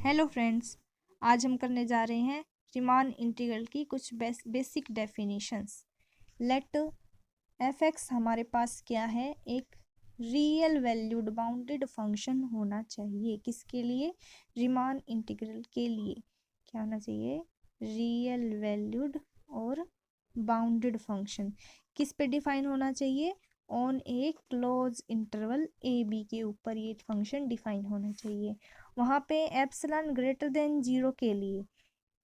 Hello friends, आज हम करने जा रहे हैं रीमान इंटीग्रल की कुछ basic definitions. Let F X हमारे पास क्या है, एक रियल वैल्यूड बाउंडेड फंक्शन होना चाहिए। किसके लिए? रीमान इंटीग्रल के लिए क्या होना चाहिए? रियल वैल्यूड और बाउंडेड फंक्शन। किस पे डिफाइन होना चाहिए? On a close interval A B के ऊपर ये फंक्शन डिफाइन होना चाहिए। वहाँ पे एप्सिलॉन ग्रेटर देन जीरो के लिए,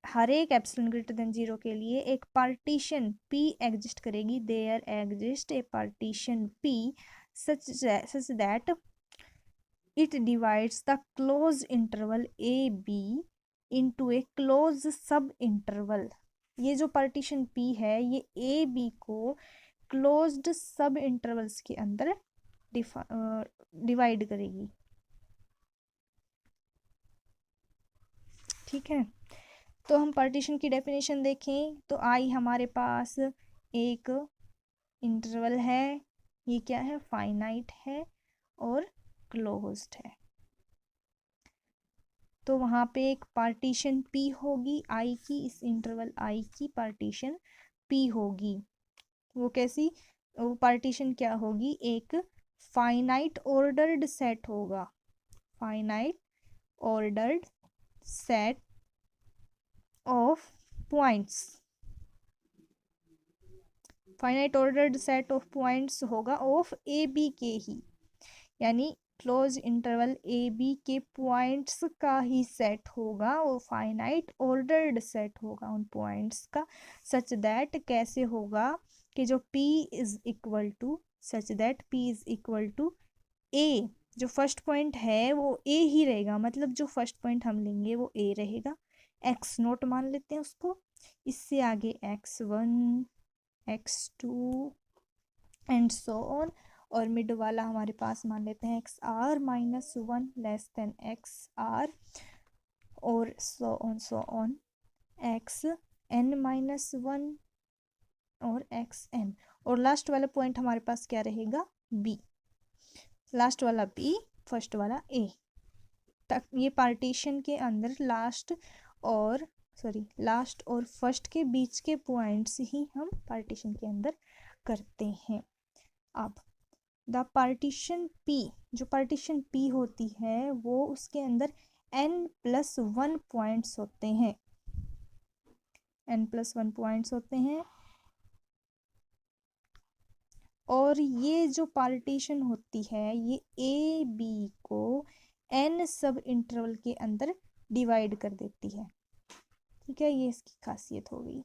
हर एक एप्सिलॉन ग्रेटर देन जीरो के लिए एक पार्टीशन P एग्जिस्ट करेगी। There exist a partition P such that it divides the close interval A B into a close subinterval. ये जो पार्टीशन P है ये ए बी को क्लोज्ड सब इंटरवल्स के अंदर डिवाइड करेगी। ठीक है, तो हम पार्टीशन की डेफिनेशन देखें तो आई हमारे पास एक इंटरवल है, ये क्या है? फाइनाइट है और क्लोज्ड है। तो वहाँ पे एक पार्टीशन P होगी आई की, इस इंटरवल आई की पार्टीशन P होगी। वो कैसी? वो पार्टीशन क्या होगी? एक फाइनाइट ऑर्डर्ड सेट होगा। Finite ordered set of points, finite ordered set of points होगा ऑफ ए बी के ही, यानी क्लोज इंटरवल ए बी के पॉइंट्स का ही सेट होगा। वो फाइनाइट ऑर्डर्ड सेट होगा उन पॉइंट्स का। सच दैट कैसे होगा कि जो P is equal to, such that P is equal to A, जो फर्स्ट पॉइंट है वो ए ही रहेगा, मतलब जो फर्स्ट पॉइंट हम लेंगे वो ए रहेगा। एक्स नोट मान लेते हैं उसको। इससे आगे x1 x2 and so on, और मिड वाला हमारे पास मान लेते हैं XR-1 लेस देन XR, और सो ऑन XN-1 और XN, और लास्ट वाला पॉइंट हमारे पास क्या रहेगा? B। लास्ट वाला B, फर्स्ट वाला A तक। ये पार्टीशन के अंदर लास्ट और फर्स्ट के बीच के पॉइंट्स ही हम पार्टीशन के अंदर करते हैं। अब द पार्टीशन P, जो पार्टीशन P होती है वो उसके अंदर n+1 पॉइंट्स होते हैं। n+1 पॉइंट्स होते हैं, और ये जो पार्टीशन होती है ये ए बी को n सब इंटरवल के अंदर डिवाइड कर देती है। ठीक है, ये इसकी खासियत हो गई।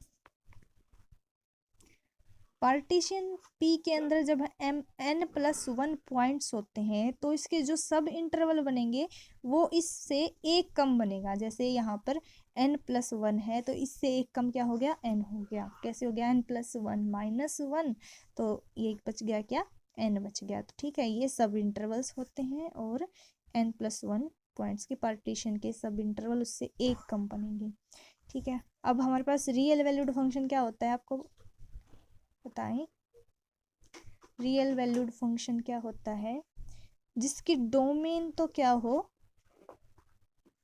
पार्टीशन P के अंदर जब n+1 पॉइंट्स होते हैं तो इसके जो सब इंटरवल बनेंगे वो इससे एक कम बनेगा। जैसे यहाँ पर n+1 है तो इससे एक कम क्या हो गया? n हो गया। कैसे हो गया? n+1 -1, तो ये बच गया क्या? n बच गया। तो ठीक है, ये सब इंटरवल्स होते हैं और n+1 पॉइंट्स के पार्टीशन के सब इंटरवल उससे एक कम बनेंगे। ठीक है, अब हमारे पास रियल वैल्यूड फंक्शन क्या होता है, आपको बताएं। रियल वैल्यूड फंक्शन क्या होता है? जिसकी डोमेन तो क्या हो?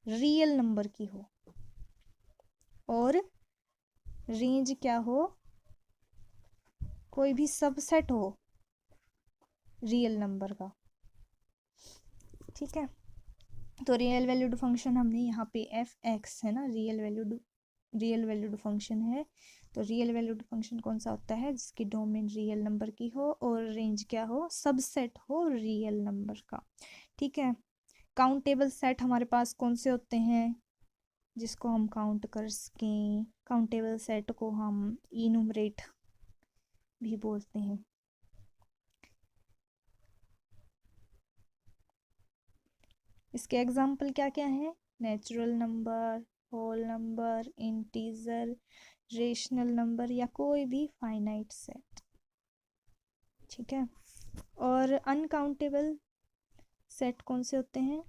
रियल नंबर की हो, और रेंज क्या हो? कोई भी सबसेट हो रियल नंबर का। ठीक है, तो रियल वैल्यूड फंक्शन हमने यहाँ पे एफ एक्स है ना, रियल वैल्यूड फंक्शन है। तो रियल वैल्यूड फंक्शन कौन सा होता है? जिसकी डोमेन रियल नंबर की हो और रेंज क्या हो? सबसेट हो रियल नंबर का। ठीक है, काउंटेबल सेट हमारे पास कौन से होते हैं जिसको हम काउंट कर सकें? काउंटेबल सेट को हम इनुमरेट भी बोलते हैं। इसके एग्जाम्पल क्या क्या हैं? Natural number, whole number, integer, rational number, या कोई भी फाइनाइट सेट। ठीक है, और अनकाउंटेबल सेट कौन से होते हैं?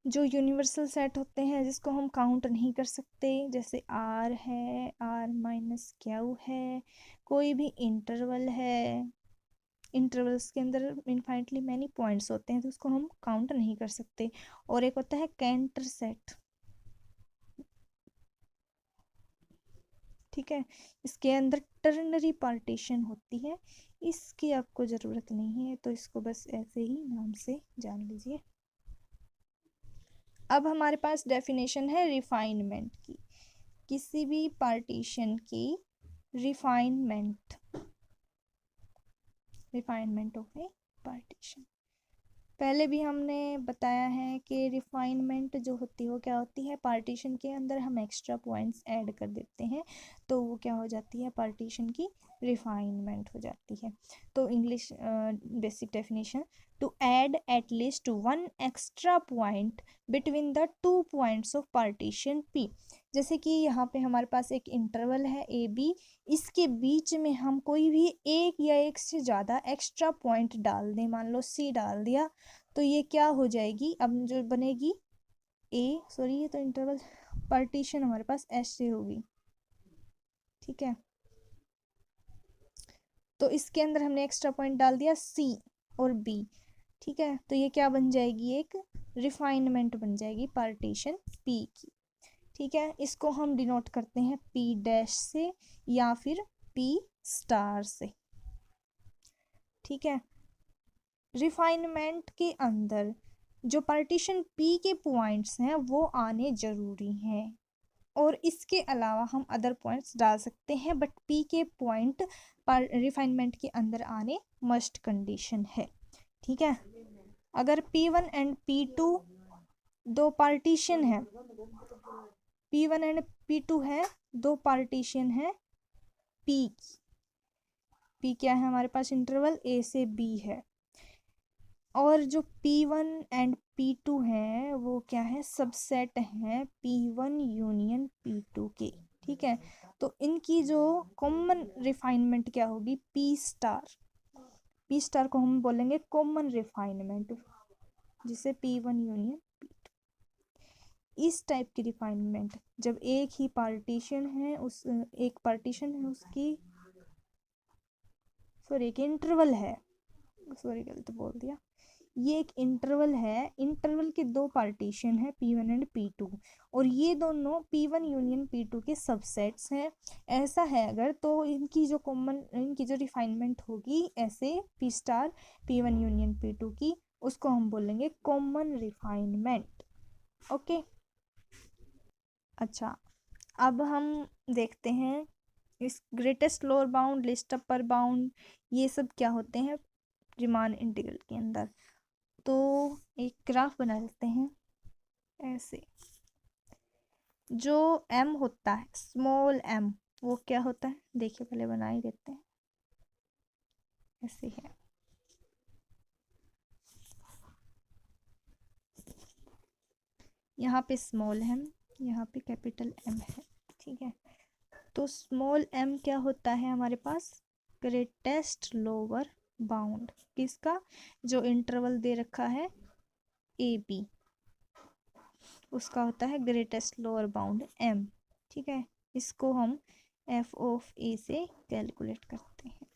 जो यूनिवर्सल सेट होते हैं जिसको हम काउंट नहीं कर सकते, जैसे R है, R-Q है, कोई भी इंटरवल है, इंटरवल्स के अंदर इन्फाइनेटली मैनी पॉइंट्स होते हैं तो उसको हम काउंट नहीं कर सकते। और एक होता है कैंटर सेट, ठीक है, इसके अंदर टर्नरी पार्टीशन होती है, इसकी आपको ज़रूरत नहीं है तो इसको बस ऐसे ही नाम से जान लीजिए। अब हमारे पास डेफिनेशन है रिफाइनमेंट की, किसी भी पार्टीशन की refinement, refinement of a partition. पहले भी हमने बताया है कि रिफाइनमेंट जो होती है वो क्या होती है, पार्टीशन के अंदर हम एक्स्ट्रा पॉइंट्स ऐड कर देते हैं तो वो क्या हो जाती है, पार्टीशन की रिफाइनमेंट हो जाती है। तो English basic definition, to add at least one extra point between the two points of partition P. जैसे कि यहाँ पे हमारे पास एक इंटरवल है ए बी, इसके बीच में हम कोई भी एक या एक से ज़्यादा एक्स्ट्रा पॉइंट डाल दें, मान लो सी डाल दिया, तो ये क्या हो जाएगी, अब जो बनेगी ये तो इंटरवल पार्टीशन हमारे पास ऐसे होगी, ठीक है। तो इसके अंदर हमने एक्स्ट्रा पॉइंट डाल दिया सी और बी, ठीक है, तो ये क्या बन जाएगी, एक रिफाइनमेंट बन जाएगी पार्टीशन पी की, ठीक है। इसको हम डिनोट करते हैं पी डैश से या फिर पी स्टार से, ठीक है। रिफाइनमेंट के अंदर जो पार्टीशन पी के पॉइंट्स हैं वो आने जरूरी हैं, और इसके अलावा हम अदर पॉइंट्स डाल सकते हैं, बट पी के पॉइंट रिफाइनमेंट के अंदर आने मस्ट कंडीशन है, ठीक है। अगर P1 एंड P2 दो पार्टीशन है, P1 एंड P2 है, दो पार्टीशन है P की, P क्या है हमारे पास, इंटरवल A से B है, और जो P1 एंड P2 है वो क्या है, सबसेट है P1 यूनियन P2 के, ठीक है। तो इनकी जो कॉमन रिफाइनमेंट क्या होगी, P स्टार, P स्टार को हम बोलेंगे कॉमन रिफाइनमेंट, जिसे P1 यूनियन P2, इस टाइप की रिफाइनमेंट जब एक ही पार्टीशन है, उस एक पार्टीशन है उसकी, सॉरी एक इंटरवल है, सॉरी गलत बोल दिया, ये एक इंटरवल है, इंटरवल के दो पार्टीशन है P1 एंड P2, और ये दोनों P1 यूनियन P2 के सबसेट्स हैं। ऐसा है अगर, तो इनकी जो कॉमन, इनकी जो रिफाइनमेंट होगी ऐसे P star P1 union P2 की, उसको हम बोलेंगे कॉमन रिफाइनमेंट, ओके। अच्छा, अब हम देखते हैं इस greatest lower bound, list upper bound, ये सब क्या होते हैं रीमान इंटीग्रल के अंदर। तो एक ग्राफ बना लेते हैं ऐसे, जो m होता है स्मॉल m, वो क्या होता है, देखिए पहले बना ही देते हैं, ऐसे है, यहाँ पे स्मॉल m, यहाँ पे कैपिटल M है, ठीक है। तो स्मॉल m क्या होता है हमारे पास, ग्रेटेस्ट लोअर बाउंड, किसका, जो इंटरवल दे रखा है ए बी, उसका होता है ग्रेटेस्ट लोअर बाउंड m, ठीक है। इसको हम f ऑफ a से कैलकुलेट करते हैं,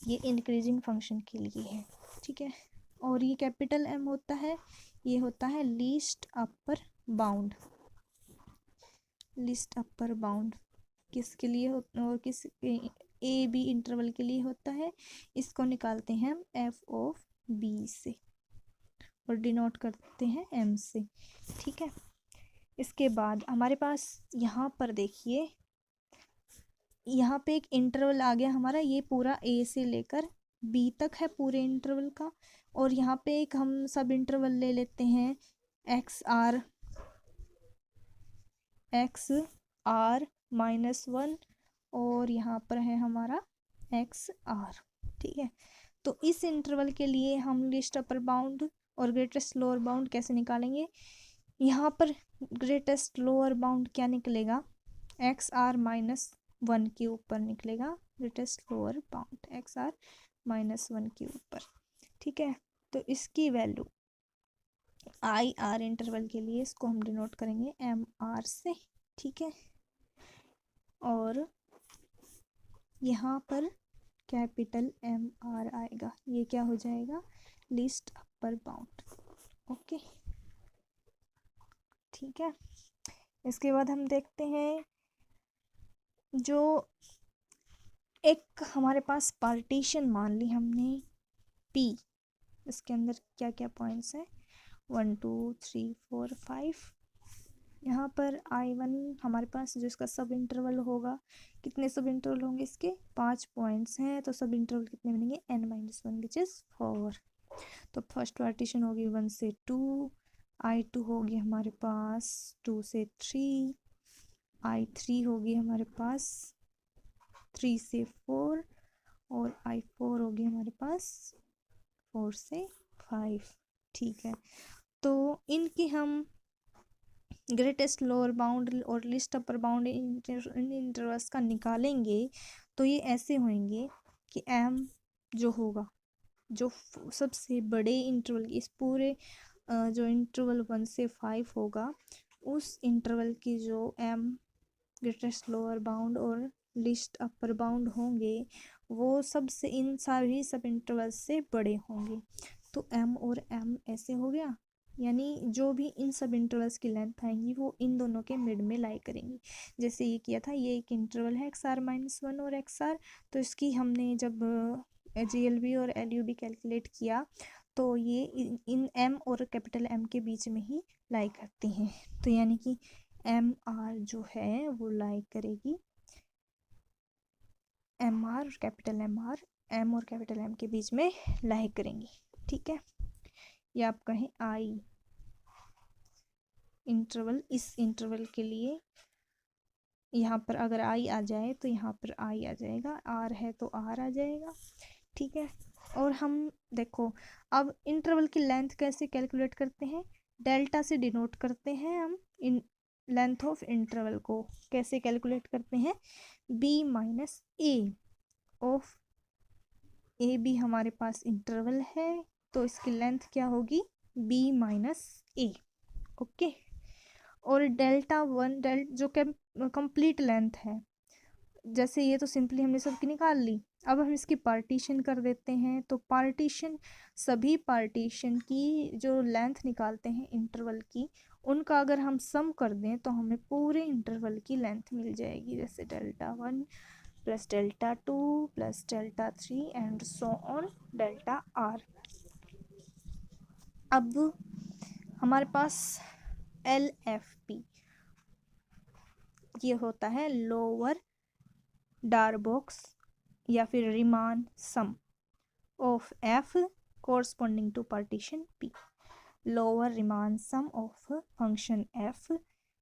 ये इंक्रीजिंग फंक्शन के लिए है, ठीक है। और ये कैपिटल M होता है, ये होता है least upper bound, least upper bound किसके लिए और किस ए बी इंटरवल के लिए होता है, इसको निकालते हैं हम f ऑफ b से और डिनोट करते हैं m से, ठीक है। इसके बाद हमारे पास यहाँ पर देखिए, यहाँ पे एक इंटरवल आ गया हमारा, ये पूरा a से लेकर b तक है पूरे इंटरवल का, और यहाँ पे एक हम सब इंटरवल ले लेते हैं x r -1, और यहाँ पर है हमारा XR, ठीक है। तो इस इंटरवल के लिए हम लिस्ट अपर बाउंड और ग्रेटेस्ट लोअर बाउंड कैसे निकालेंगे, यहाँ पर ग्रेटेस्ट लोअर बाउंड क्या निकलेगा, XR -1 के ऊपर निकलेगा ग्रेटेस्ट लोअर बाउंड, XR -1 के ऊपर, ठीक है। तो इसकी वैल्यू IR इंटरवल के लिए इसको हम डिनोट करेंगे MR से, ठीक है। और यहाँ पर कैपिटल एम आर आएगा। ये क्या हो जाएगा, लीस्ट अपर बाउंड। ओके, ठीक है। इसके बाद हम देखते हैं जो एक हमारे पास पार्टीशन मान ली हमने P, इसके अंदर क्या क्या पॉइंट्स हैं, 1 2 3 4 5। यहाँ पर I1 हमारे पास जो इसका सब इंटरवल होगा, कितने सब इंटरवल होंगे इसके, 5 पॉइंट्स हैं, तो सब इंटरवल कितने बनेंगे, n-1 विच इज़ 4। तो फर्स्ट पार्टीशन होगी 1 से 2, I2 होगी हमारे पास 2 से 3, I3 होगी हमारे पास 3 से 4, और I4 होगी हमारे पास 4 से 5। ठीक है, तो इनकी हम ग्रेटेस्ट लोअर बाउंड और लिस्ट अपर बाउंड इन इंटरवल्स का निकालेंगे, तो ये ऐसे होंगे कि m जो होगा, जो सबसे बड़े इंटरवल इस पूरे जो इंटरवल 1 से 5 होगा, उस इंटरवल की जो m ग्रेटेस्ट लोअर बाउंड और लिस्ट अपर बाउंड होंगे, वो सबसे इन सभी सब इंटरवल से बड़े होंगे। तो m और m ऐसे हो गया, यानी जो भी इन सब इंटरवल्स की लेंथ आएंगी वो इन दोनों के मिड में लाई करेंगी। जैसे ये किया था, ये एक इंटरवल है XR-1 और XR, तो इसकी हमने जब GLB और LUB कैलकुलेट किया तो ये इन M और कैपिटल M के बीच में ही लाई करती हैं। तो यानी कि MR जो है वो लाई करेगी, MR और कैपिटल MR M और कैपिटल M के बीच में लाई करेंगी। ठीक है, ये आप कहें I इंटरवल, इस इंटरवल के लिए यहाँ पर अगर I आ जाए तो यहाँ पर I आ जाएगा, R है तो R आ जाएगा। ठीक है, और हम देखो अब इंटरवल की लेंथ कैसे कैलकुलेट करते हैं, डेल्टा से डिनोट करते हैं हम इन लेंथ ऑफ इंटरवल को। कैसे कैलकुलेट करते हैं, B minus A of A B हमारे पास इंटरवल है, तो इसकी लेंथ क्या होगी, B माइनस A। ओके, और डेल्टा 1 जो कंप्लीट लेंथ है, जैसे ये तो सिंपली हमने सबकी निकाल ली, अब हम इसकी पार्टीशन कर देते हैं। तो पार्टीशन, सभी पार्टीशन की जो लेंथ निकालते हैं इंटरवल की, उनका अगर हम सम कर दें तो हमें पूरे इंटरवल की लेंथ मिल जाएगी। जैसे delta 1 plus delta 2 plus delta 3 and so on delta R। अब हमारे पास LFP ये होता है लोअर डारबॉक्स या फिर Riemann sum of F corresponding to partition P, lower Riemann sum of function F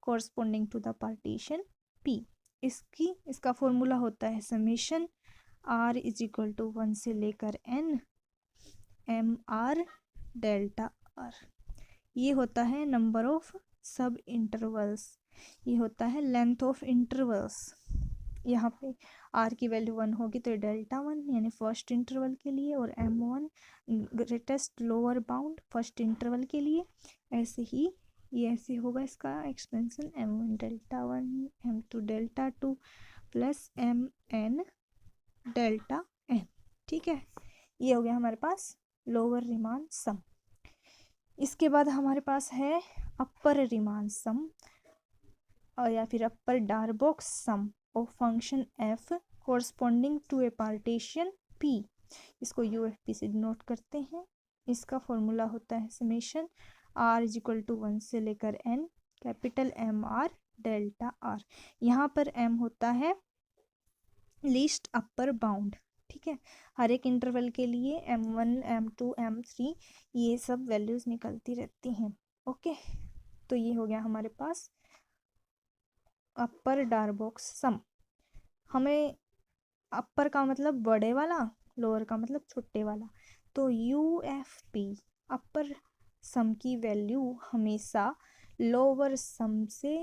corresponding to the partition P। इसका formula होता है summation R is equal to 1 से लेकर N MR डेल्टा R। ये होता है नंबर ऑफ सब intervals, ये होता है लेंथ ऑफ इंटरवल्स। यहाँ पे R की वैल्यू 1 होगी तो डेल्टा 1 यानी फर्स्ट इंटरवल के लिए, और M1 greatest lower bound first interval के लिए। ऐसे ही ये ऐसे होगा इसका expansion, M1 delta 1 M2 delta 2 plus MN delta N। ठीक है, ये हो गया हमारे पास लोअर रिमान सम। इसके बाद हमारे पास है अपर रिमान सम और या फिर upper Darboux sum of function F corresponding to a partition P। इसको UFP से डिनोट करते हैं। इसका फॉर्मूला होता है summation R is equal to 1 से लेकर N capital MR delta R। यहाँ पर M होता है लीस्ट अपर बाउंड। ठीक है, हर एक इंटरवल के लिए M1 M2 M3 ये सब वैल्यूज निकलती रहती हैं। ओके, तो ये हो गया हमारे पास अपर डारबॉक्स सम। हमें अपर का मतलब बड़े वाला, लोअर का मतलब छोटे वाला। तो UFP अपर सम की वैल्यू हमेशा लोअर सम से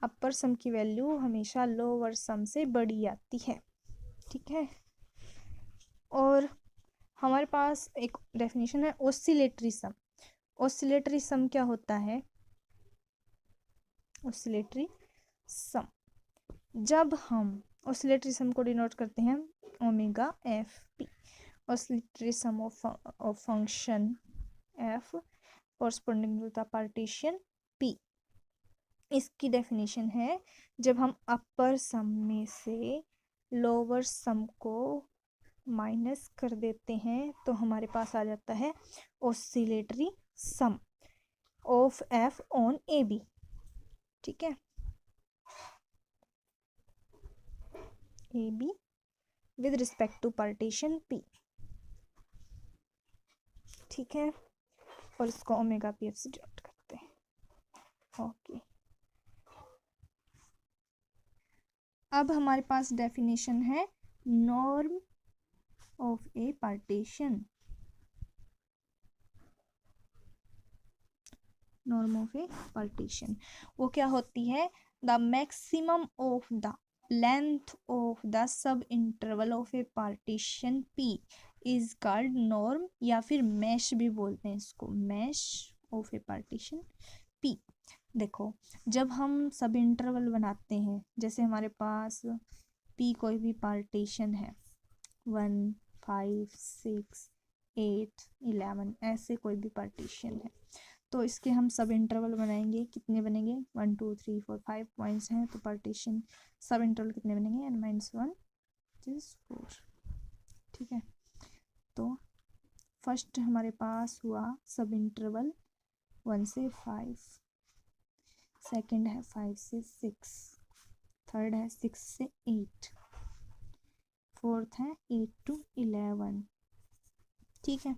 अपर सम की वैल्यू हमेशा लोअर सम से बड़ी आती है। ठीक है, और हमारे पास एक डेफिनेशन है ऑसिलेटरी सम। ऑसिलेटरी सम क्या होता है, ऑसिलेटरी सम जब हम ऑसिलेटरी सम को डिनोट करते हैं omega F P. Oscillatory sum of function F corresponding to the partition P. इसकी डेफिनेशन है जब हम अपर सम में से लोअर सम को माइनस कर देते हैं तो हमारे पास आ जाता है oscillatory sum of F on A B. ठीक है, A B with respect to partition P. ठीक है, और इसको ओमेगा पी एफ से डिनोट करते हैं। ओके, अब हमारे पास डेफिनेशन है norm of a partition. Norm of a partition वो क्या होती है? The maximum of the length of the sub interval of a partition P is called norm, या फिर मैश भी बोलते हैं इसको, mesh of a partition P. देखो, जब हम सब इंटरवल बनाते हैं, जैसे हमारे पास पी कोई भी पार्टीशन है 1, 5, 6, 8, 11 ऐसे कोई भी पार्टीशन है, तो इसके हम सब इंटरवल बनाएंगे। कितने बनेंगे? 1, 2, 3, 4, 5 पॉइंट्स हैं, तो पार्टीशन सब इंटरवल कितने बनेंगे? n-1 4। ठीक है, तो फर्स्ट हमारे पास हुआ सब इंटरवल 1 से 5, सेकंड है 5 से 6, थर्ड है 6 से 8, फोर्थ है 8 to 11। ठीक है,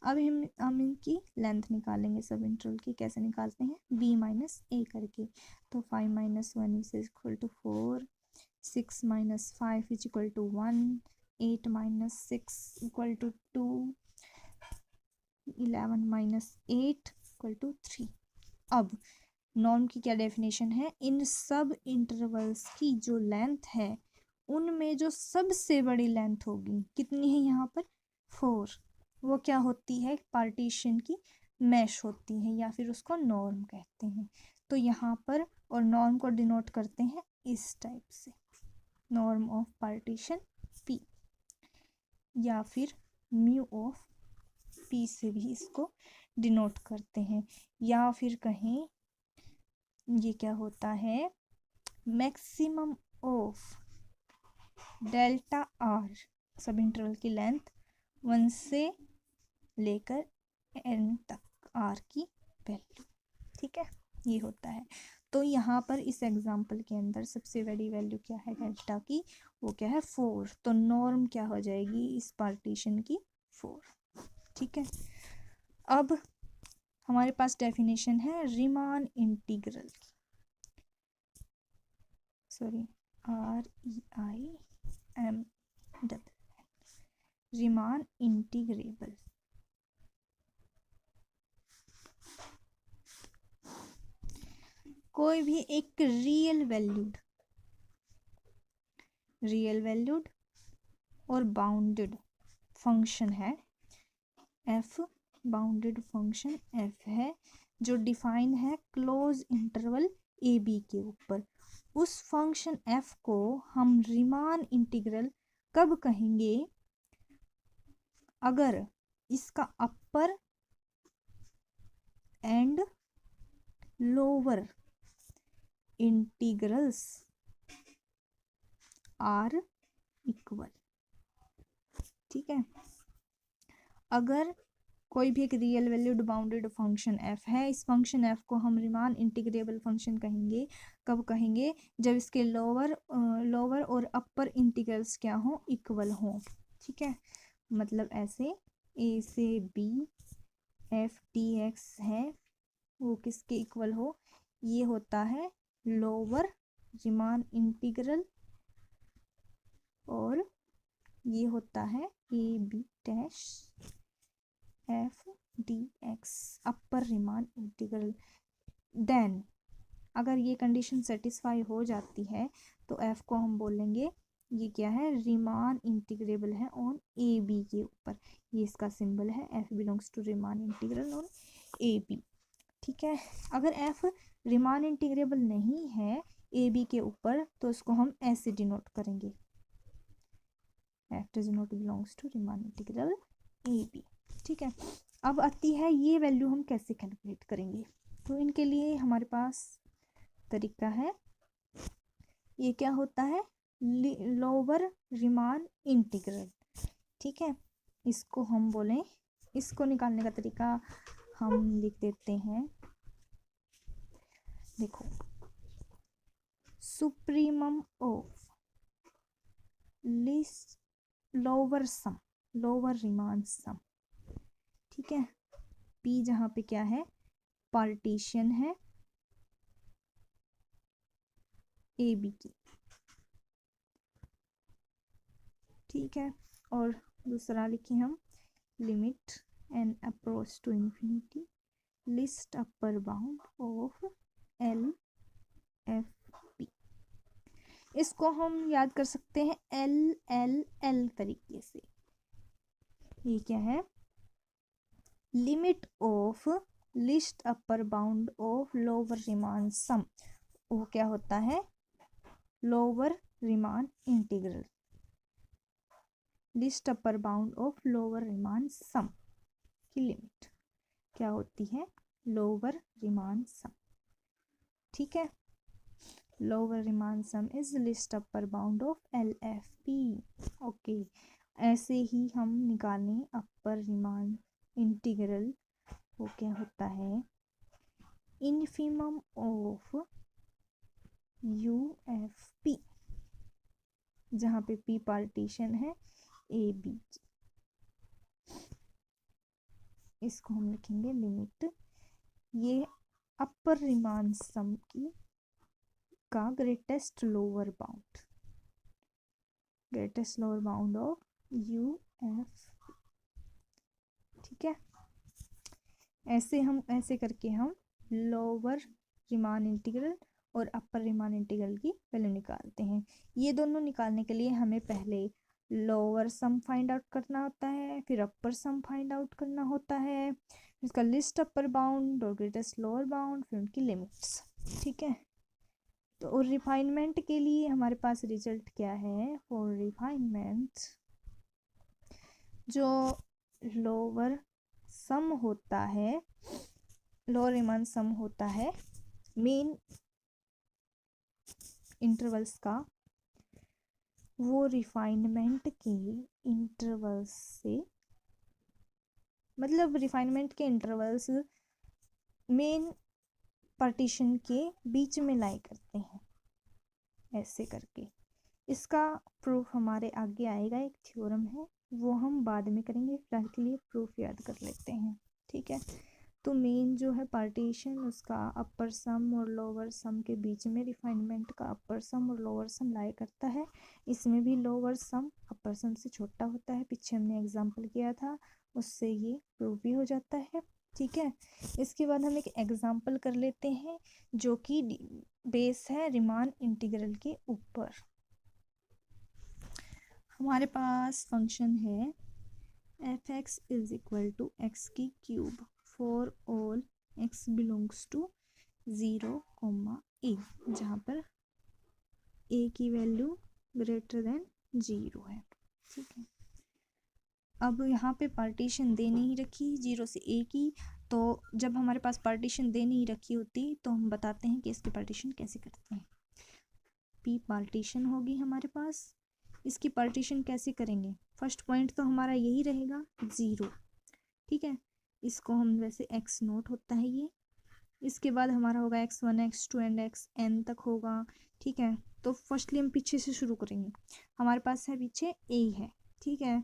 अब हम इनकी लेंथ निकालेंगे सब इंटरवल की। कैसे निकालते हैं? b माइनस ए करके। तो 5 minus 1 is equal to 4, 6 minus 5 is equal to 1, 8 minus 6 equal to 2, 11 minus 8 equal to 3। अब नॉर्म की क्या डेफिनेशन है? इन सब इंटरवल्स की जो लेंथ है उनमें जो सबसे बड़ी लेंथ होगी, कितनी है यहाँ पर? 4, वो क्या होती है? पार्टीशन की मैश होती है, या फिर उसको नॉर्म कहते हैं। तो यहाँ पर और नॉर्म को डिनोट करते हैं इस टाइप से, नॉर्म ऑफ पार्टीशन पी, या फिर म्यू ऑफ पी से भी इसको डिनोट करते हैं। या फिर कहें ये क्या होता है? मैक्सिमम ऑफ डेल्टा आर, सब इंटरवल की लेंथ 1 से लेकर एन तक आर की वैल्यू। ठीक है, ये होता है। तो यहाँ पर इस एग्जांपल के अंदर सबसे बड़ी वैल्यू क्या है डेल्टा की? वो क्या है? 4। तो नॉर्म क्या हो जाएगी इस पार्टीशन की? 4। ठीक है, अब हमारे पास डेफिनेशन है रीमान इंटीग्रल की, सॉरी REIM रीमान इंटीग्रेबल। कोई भी एक रियल वैल्यूड और बाउंडेड फंक्शन है f, बाउंडेड फंक्शन f है जो डिफाइन है क्लोज इंटरवल ए बी के ऊपर। उस फंक्शन f को हम रीमान इंटीग्रल कब कहेंगे? अगर इसका upper and lower integrals are equal. ठीक है, अगर कोई भी एक real valued bounded function f है, इस फंक्शन f को हम रीमान इंटीग्रेबल फंक्शन कहेंगे। कब कहेंगे? जब इसके लोअर और अपर इंटीग्रल्स क्या हो? इक्वल हो। ठीक है, मतलब ऐसे a से b f dx है वो किसके इक्वल हो? ये होता है लोअर रीमान इंटीग्रल, और ये होता है A B dash F D X upper Riemann integral. Then अगर ये कंडीशन सेटिस्फाई हो जाती है तो एफ को हम बोलेंगे ये क्या है? रीमान इंटीग्रेबल है ऑन ए बी के ऊपर। ये इसका सिंबल है, F belongs to Riemann integral on A B. ठीक है, अगर एफ रीमान इंटीग्रेबल नहीं है ए बी के ऊपर, तो उसको हम ऐसे डिनोट करेंगे, F does not belongs to Riemann integral A B. ठीक है, अब आती है ये वैल्यू हम कैसे कैलकुलेट करेंगे। तो इनके लिए हमारे पास तरीका है, ये क्या होता है, लोअर रीमान इंटीग्रल। ठीक है, इसको हम बोलें, इसको निकालने का तरीका हम लिख देते हैं, देखो, supremum of list lower sum, lower Riemann sum. ठीक है, पी जहाँ पे क्या है, पार्टीशन है ए बी की। ठीक है, और दूसरा लिखे हम, limit N approach to infinity least upper bound of L F P. इसको हम याद कर सकते हैं एल एल एल तरीके से। ये क्या है, limit of least upper bound of lower Riemann sum, वो क्या होता है, lower Riemann integral, least upper bound of lower Riemann sum की लिमिट क्या होती है, लोअर रीमान सम। ठीक है, lower Riemann some is list upper bound of L F P. Okay, ऐसे ही हम निकालें अपर रीमान इंटीग्रल, वो क्या होता है, infimum of you F P, जहाँ पे पी पार्टीशन है ए बी। इसको हम लिखेंगे लिमिट, ये अपर रीमान सम की का greatest lower bound, greatest lower bound of U F. ठीक है, ऐसे करके हम लोअर रीमान इंटीग्रल और अपर रीमान इंटीग्रल की वैल्यू निकालते हैं। ये दोनों निकालने के लिए हमें पहले लोअर सम फाइंड आउट करना होता है, फिर अपर सम फाइंड आउट करना होता है, इसका लिस्ट अपर बाउंड और ग्रेटेस्ट लोअर बाउंड, फिर उनकी लिमिट्स। ठीक है, तो और रिफाइनमेंट के लिए हमारे पास रिजल्ट क्या है, फॉर रिफाइनमेंट जो लोअर सम होता है, लोअर रीमान सम होता है मेन इंटरवल्स का, वो रिफाइनमेंट के इंटरवल्स से, मतलब रिफाइनमेंट के इंटरवल्स मेन पार्टीशन के बीच में लाई करते हैं, ऐसे करके। इसका प्रूफ हमारे आगे आएगा, एक थ्योरम है, वो हम बाद में करेंगे, फिलहाल के लिए प्रूफ याद कर लेते हैं। ठीक है, तो मेन जो है पार्टीशन, उसका अपर सम और लोअर सम के बीच में रिफाइनमेंट का अपर सम और लोअर सम लाई करता है। इसमें भी लोअर सम अपर सम से छोटा होता है, पीछे हमने एग्जाम्पल किया था, उससे ये प्रूफ भी हो जाता है। ठीक है, इसके बाद हम एक एग्जाम्पल कर लेते हैं जो कि बेस है रीमान इंटीग्रल के ऊपर। हमारे पास फंक्शन है f x is equal to x की cube for all x belongs to 0, a, जहाँ पर ए की वैल्यू ग्रेटर देन 0 है। ठीक है, अब यहाँ पे पार्टीशन दे नहीं रखी 0 से ए की, तो जब हमारे पास पार्टीशन दे नहीं रखी होती तो हम बताते हैं कि इसकी पार्टीशन कैसे करते हैं। पी पार्टीशन होगी हमारे पास, इसकी पार्टीशन कैसे करेंगे, फर्स्ट पॉइंट तो हमारा यही रहेगा 0। ठीक है, इसको हम वैसे एक्स नोट होता है ये, इसके बाद हमारा होगा x1 x2 एंड xn तक होगा। ठीक है, तो फर्स्टली हम पीछे से शुरू करेंगे, हमारे पास है पीछे a है। ठीक है,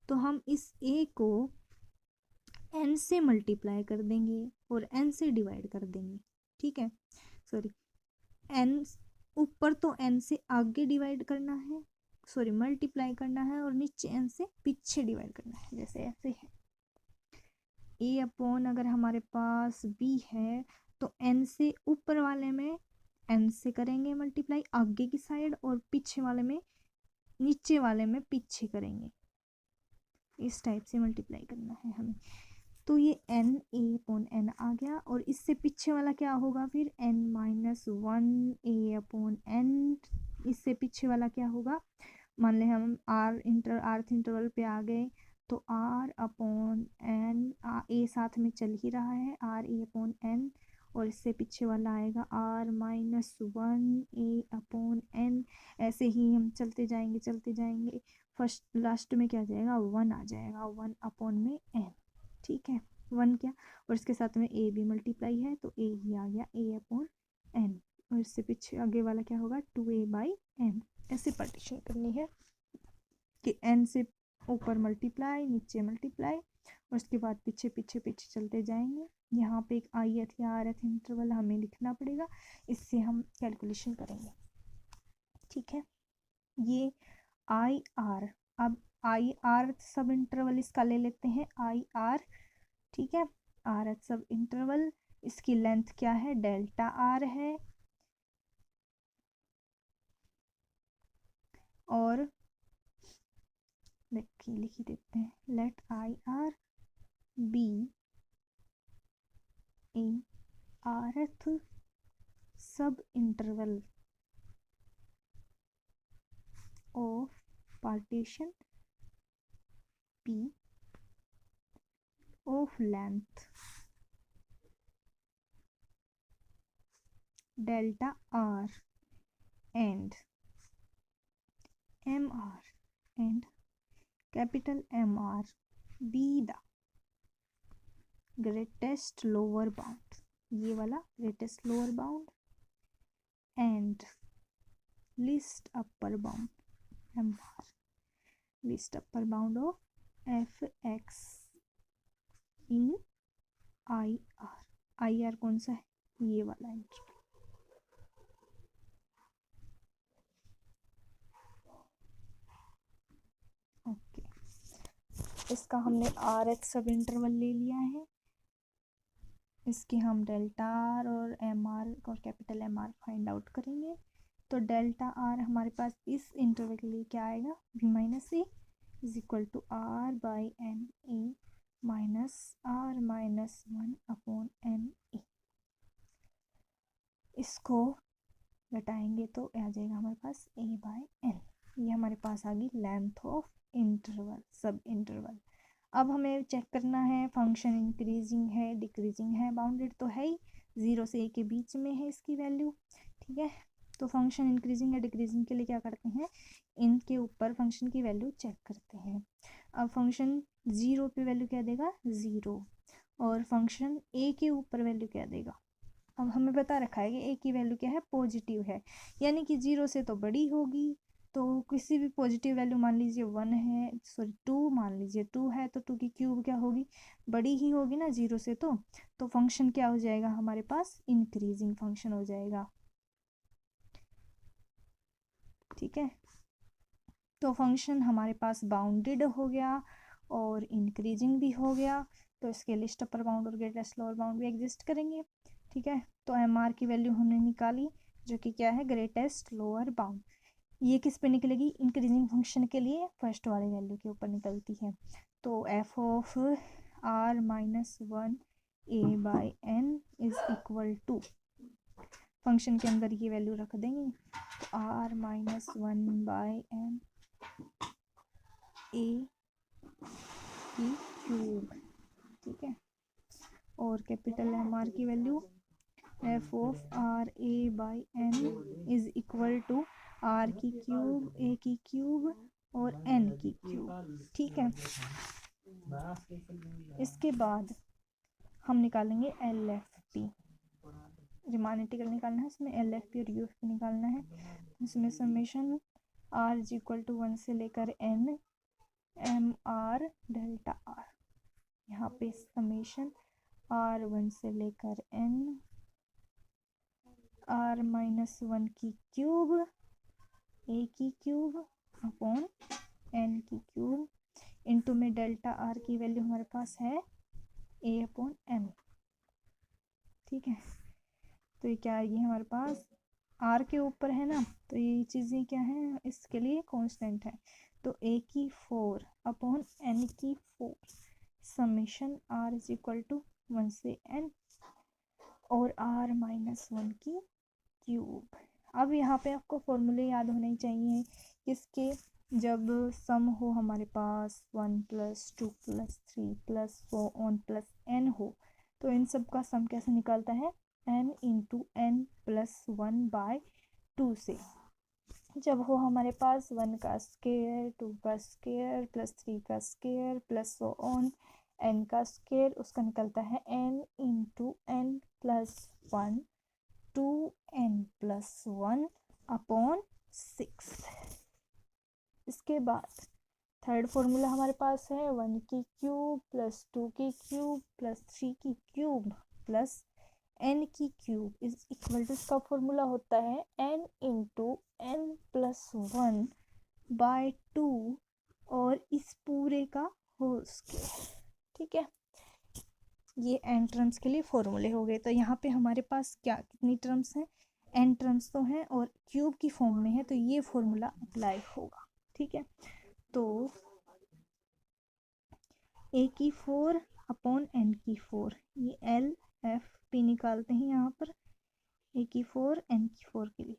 तो हम इस a को n से मल्टीप्लाई कर देंगे और n से डिवाइड कर देंगे। ठीक है, सॉरी, n ऊपर तो n से आगे डिवाइड करना है, सॉरी मल्टीप्लाई करना है, और नीचे n से पीछे डिवाइड करना है, जैसे ऐसे है। a अपॉन अगर हमारे पास b है तो n से ऊपर वाले में n से करेंगे मल्टीप्लाई आगे की साइड, और पीछे वाले में, नीचे वाले में पीछे करेंगे, इस टाइप से मल्टीप्लाई करना है हमें। तो ये n a/n आ गया, और इससे पीछे वाला क्या होगा फिर n-1 a/n। इससे पीछे वाला क्या होगा, मान लें हम rth इंटरवल पे आ गए, तो r/n, a साथ में चल ही रहा है, r/n, और इससे पीछे वाला आएगा r-1 a/n। ऐसे ही हम चलते जाएंगे, फर्स्ट लास्ट में क्या आ जाएगा, 1 आ जाएगा, 1/n। ठीक है, 1 क्या, और इसके साथ में a भी मल्टीप्लाई है, तो a ही आ गया a/n, और इससे पीछे आगे वाला क्या होगा 2a/n। ऐसे पार्टीशन करनी है कि n से ऊपर मल्टीप्लाई, नीचे मल्टीप्लाई, और उसके बाद पीछे पीछे पीछे चलते जाएंगे। यहाँ पे एक ith या rth इंटरवल हमें लिखना पड़ेगा, इससे हम कैलकुलेशन करेंगे। ठीक है, ये IR, अब IR सब इंटरवल इसका ले लेते हैं, IR। ठीक है, rth सब इंटरवल, इसकी लेंथ क्या है, डेल्टा r है, और देखिए लिख ही देते हैं, let IR B A rth sub interval of partition P of length delta r and mr and capital MR be the greatest lower bound, ये वाला greatest lower bound and least upper bound MR, least upper bound of fx in IR कौन सा है, ये वाला interval. Okay, इसका हमने rth sub interval ले लिया है, इसके हम डेल्टा आर और MR और कैपिटल MR फाइंड आउट करेंगे। तो डेल्टा आर हमारे पास इस इंटरवल के लिए क्या आएगा, v-a is equal to r/n a minus r-1/n a। इसको घटाएंगे तो आ जाएगा हमारे पास a/n। ये हमारे पास आ गई लेंथ ऑफ इंटरवल, सब इंटरवल। अब हमें चेक करना है फंक्शन इंक्रीजिंग है डिक्रीजिंग है, बाउंडेड तो है ही, 0 से a के बीच में है इसकी वैल्यू। ठीक है, तो फंक्शन इंक्रीजिंग या डिक्रीजिंग के लिए क्या करते हैं, इनके ऊपर फंक्शन की वैल्यू चेक करते हैं। अब फंक्शन 0 पे वैल्यू क्या देगा, 0, और फंक्शन a के ऊपर वैल्यू क्या देगा। अब हमें बता रखा है कि a की वैल्यू क्या है, पॉजिटिव है, यानी कि 0 से तो बड़ी होगी, तो किसी भी पॉजिटिव वैल्यू मान लीजिए 1 है, सॉरी 2 मान लीजिए 2 है, तो 2 की क्यूब क्या होगी, बड़ी ही होगी ना 0 से, तो फंक्शन क्या हो जाएगा हमारे पास, इंक्रीजिंग फंक्शन हो जाएगा। ठीक है, तो फंक्शन हमारे पास बाउंडेड हो गया और इंक्रीजिंग भी हो गया, तो इसके लिस्ट अपर बाउंड और ग्रेटेस्ट लोअर बाउंड भी एग्जिस्ट करेंगे। ठीक है, तो MR की वैल्यू हमने निकाली, जो कि क्या है, ग्रेटेस्ट लोअर बाउंड। ये किस पे निकलेगी, इंक्रीजिंग फंक्शन के लिए फर्स्ट वाली वैल्यू के ऊपर निकलती है। तो f of r-1 a/n is equal to, function के अंदर ये वैल्यू रख देंगे, तो r-1/n a की क्यूब। ठीक है, और कैपिटल MR की value f of r/a/n is equal to r की क्यूब, a की क्यूब और n की क्यूब। ठीक है, इसके बाद हम निकालेंगे LFP, रिमान इंटीग्रल निकालना है, इसमें LFP और UFP निकालना है। इसमें summation r is equal to 1 से लेकर n MR डेल्टा r, यहाँ पे समेशन r 1 से लेकर n r-1 की क्यूब a की क्यूब अपॉन n की क्यूब, इनटू में डेल्टा r की वैल्यू हमारे पास है a/n। ठीक है, तो ये क्या आएगी हमारे पास, r के ऊपर है ना, तो ये चीज़ें क्या है, इसके लिए कांस्टेंट है, तो a की 4 अपॉन n की 4, summation r is equal to 1 से n और r माइनस 1 की क्यूब। अब यहाँ पे आपको फॉर्मूले याद होने चाहिए किसके, जब सम हो हमारे पास 1 + 2 + 3 + 4 + n हो, तो इन सब का सम कैसे निकलता है, n × n + 1/2 से। जब हो हमारे पास 1 का स्क्वायर, 2 का स्क्वायर + 3 का स्क्वायर + so on n का स्क्वायर, उसका निकलता है n × n + 1 2n + 1/6। इसके बाद थर्ड फॉर्मूला हमारे पास है 1 की क्यूब + 2 की क्यूब + 3 की क्यूब + n की क्यूब इज इक्वल टू, इसका फॉर्मूला होता है n × n + 1/2 और इस पूरे का होल स्क्वायर। ठीक है, ये n टर्म्स के लिए फॉर्मूले हो गए। तो यहाँ पे हमारे पास क्या कितनी टर्म्स हैं, n टर्म्स तो हैं और क्यूब की फॉर्म में है, तो ये फॉर्मूला अप्लाई होगा। ठीक है, तो a की 4/n की 4, ये LFP निकालते हैं यहाँ पर, a की 4 n की 4 के लिए,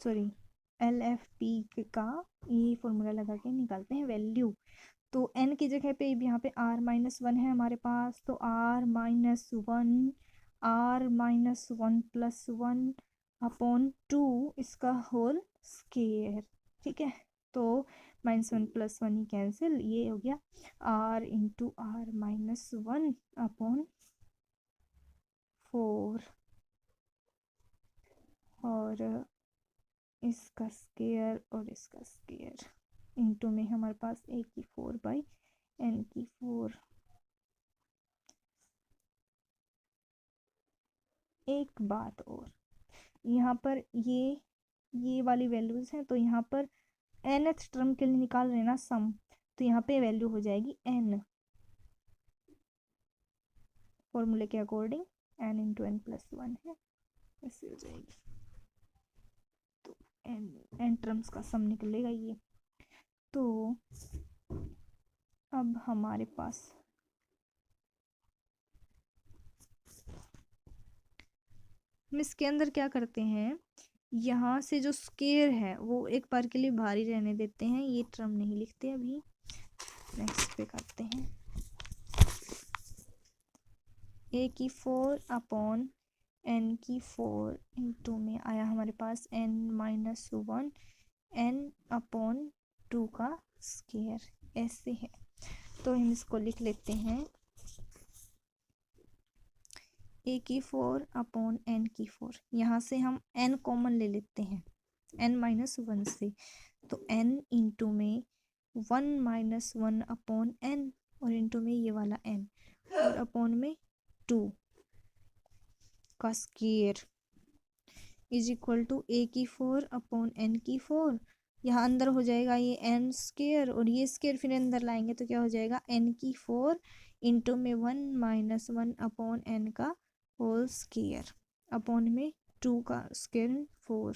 सॉरी LFP का ये फॉर्मूला लगा के निकालते हैं वैल्यू। तो n की जगह पे यहाँ पे r - 1 है हमारे पास, तो r - 1 + 1/2 इसका होल स्क्वायर। ठीक है, तो -1 + 1 ही कैंसिल, ये हो गया r × r - 1/4 और इसका स्क्वायर और इसका स्क्वायर इंटू में हमारे पास a की 4/n की 4। एक बात और, यहाँ पर ये वाली वैल्यूज हैं, तो यहाँ पर nth टर्म के लिए निकाल रहे ना सम, तो यहाँ पे वैल्यू हो जाएगी n, फॉर्मूले के अकॉर्डिंग n × n + 1 है, ऐसे हो जाएगी। तो n टर्म्स का सम निकलेगा ये। तो अब हमारे पास हम इसके अंदर क्या करते हैं, यहाँ से जो स्क्वायर है वो एक बार के लिए बाहर ही रहने देते हैं, ये टर्म नहीं लिखते अभी, नेक्स्ट पे करते हैं। a की 4/n की 4 इंटू में आया हमारे पास n - 1 n/2 का स्क्वायर, ऐसे है। तो हम इसको लिख लेते हैं a की 4/n की 4, यहाँ से हम n कॉमन ले लेते हैं n - 1 से, तो n इंटू में 1 - 1/n और इंटू में ये वाला n और अपॉन में 2 का square is equal to a की 4/n की 4, यहाँ अंदर हो जाएगा ये n स्क्वायर और ये स्क्वायर फिर अंदर लाएंगे तो क्या हो जाएगा n की 4 इंटू में 1 - 1/n का होल स्क्वायर अपॉन में 2 का स्क्वायर 4।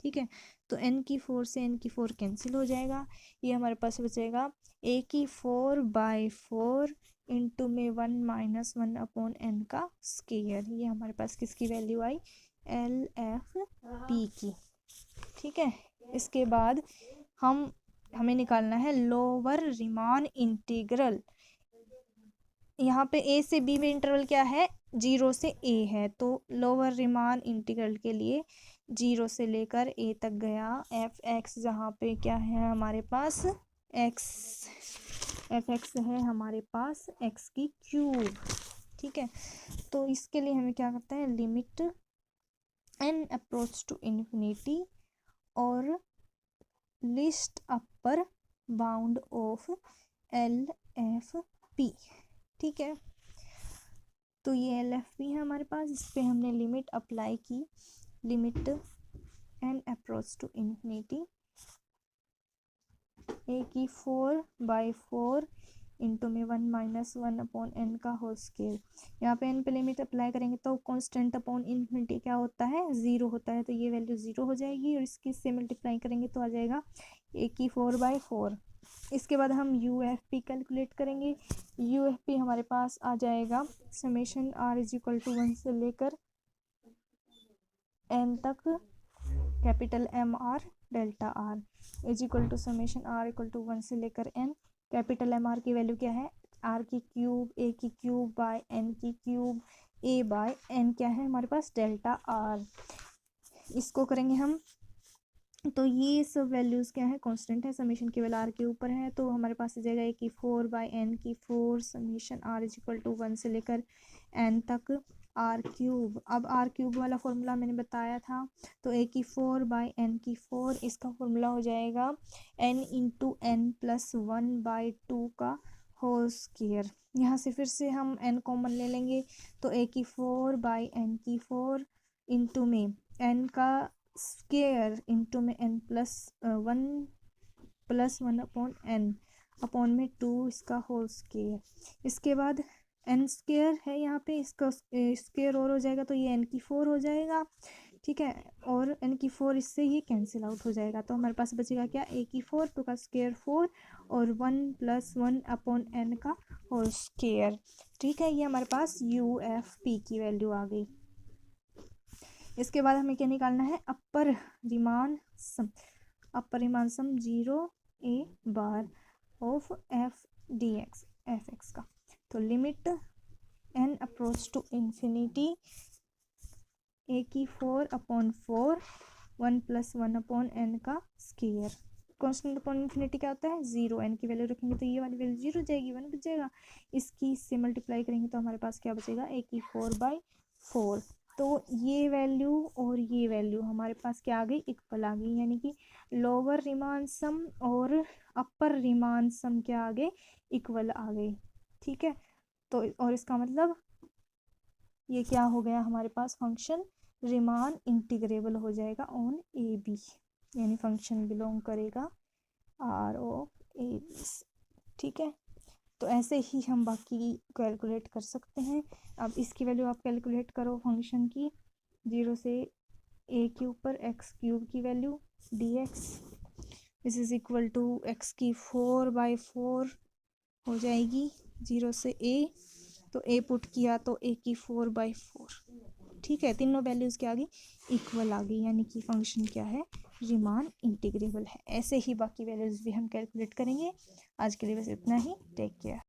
ठीक है, तो n की 4 से n की 4 कैंसिल हो जाएगा, ये हमारे पास बचेगा a की 4/4 इंटू में 1 - 1/n का स्क्वायर, ये हमारे पास किसकी वैल्यू आई, LFP की। ठीक है, इसके बाद हमें निकालना है लोअर रीमान इंटीग्रल। यहाँ पे a से b में इंटरवल क्या है, 0 से a है, तो लोअर रीमान इंटीग्रल के लिए 0 से लेकर a तक गया f(x), जहाँ पे क्या है हमारे पास x, f(x) है हमारे पास x की क्यूब। ठीक है, तो इसके लिए हमें क्या करते हैं, limit n approach to infinity और least upper bound of LFP। ठीक है, तो ये LFP है हमारे पास, इस पे हमने लिमिट अप्लाई की, limit n approach to infinity a की 4/4 इंटू में 1 - 1/n का होल स्क्वायर। यहाँ पे n पे लिमिट अप्लाई करेंगे तो कांस्टेंट अपॉन इन्फिनिटी क्या होता है, 0 होता है, तो ये वैल्यू 0 हो जाएगी और इसकी से मल्टीप्लाई करेंगे तो आ जाएगा a की 4/4 इसके बाद हम यू एफ पी कैलकुलेट करेंगे। यू एफ पी हमारे पास आ जाएगा summation R is equal to 1 से लेकर एन तक capital M R delta R is equal to summation R equal to 1 से लेकर एन। कैपिटल एम आर की वैल्यू क्या है, आर की क्यूब ए की क्यूब बाय एन की क्यूब, ए बाय एन क्या है हमारे पास डेल्टा आर। इसको करेंगे हम, तो ये सब वैल्यूज़ क्या है, कांस्टेंट है, समीशन केवल आर के ऊपर है, तो हमारे पास आ जाएगा ए की 4 बाय एन की 4 summation R is equal to 1 से लेकर एन तक आर क्यूब। अब आर क्यूब वाला फॉर्मूला मैंने बताया था, तो ए की 4 बाय एन की 4, इसका फॉर्मूला हो जाएगा N into N plus 1 by 2 का होल स्क्वायर। यहाँ से फिर से हम एन कॉमन ले लेंगे, तो ए की 4 बाय एन की 4 इंटू में एन का स्क्वायर इंटू में N plus 1 upon N upon में 2 इसका होल स्क्वायर। इसके बाद एन स्क्वायर है यहाँ पे, इसका स्क्वायर और हो जाएगा तो ये एन की 4 हो जाएगा, ठीक है, और एन की 4 इससे ये कैंसिल आउट हो जाएगा, तो हमारे पास बचेगा क्या, ए की 4 तो का स्क्वायर 4 और 1 प्लस 1 अपॉन एन का होल स्क्वायर। ठीक है, ये हमारे पास यू एफ पी की वैल्यू आ गई। इसके बाद हमें क्या निकालना है, upper Riemann sum 0 a bar of f D x f x का। तो limit N approach to infinity a की 4 अपॉन 4 1 प्लस 1 अपॉन एन का स्क्वायर। कॉन्स्टेंट अपॉन इन्फिनिटी क्या होता है, 0। एन की वैल्यू रखेंगे तो ये वाली वैल्यू 0 हो जाएगी, 1 बच जाएगा। इससे मल्टीप्लाई करेंगे तो हमारे पास क्या बचेगा, ए की 4 बाई 4। तो ये वैल्यू और ये वैल्यू हमारे पास क्या आ गई, इक्वल आ गई, यानी कि लोअर रिमान सम और अपर रिमान सम क्या आ गए, इक्वल आ गए। ठीक है, तो और इसका मतलब ये क्या हो गया हमारे पास, फंक्शन रिमान इंटीग्रेबल हो जाएगा ऑन ए बी, यानी फंक्शन बिलोंग करेगा आर ऑफ ए बी। ठीक है, तो ऐसे ही हम बाकी कैलकुलेट कर सकते हैं। अब इसकी वैल्यू आप कैलकुलेट करो फंक्शन की, 0 से ए के ऊपर एक्स क्यूब की value D X this is equal to x की 4 बाई 4 हो जाएगी 0 से ए, तो ए पुट किया तो ए की 4 बाई 4। ठीक है, तीनों वैल्यूज़ क्या आ गई, इक्वल आ गई, यानी कि फंक्शन क्या है, रिमान इंटीग्रेबल है। ऐसे ही बाकी वैल्यूज़ भी हम कैलकुलेट करेंगे। आज के लिए बस इतना ही, टेक केयर।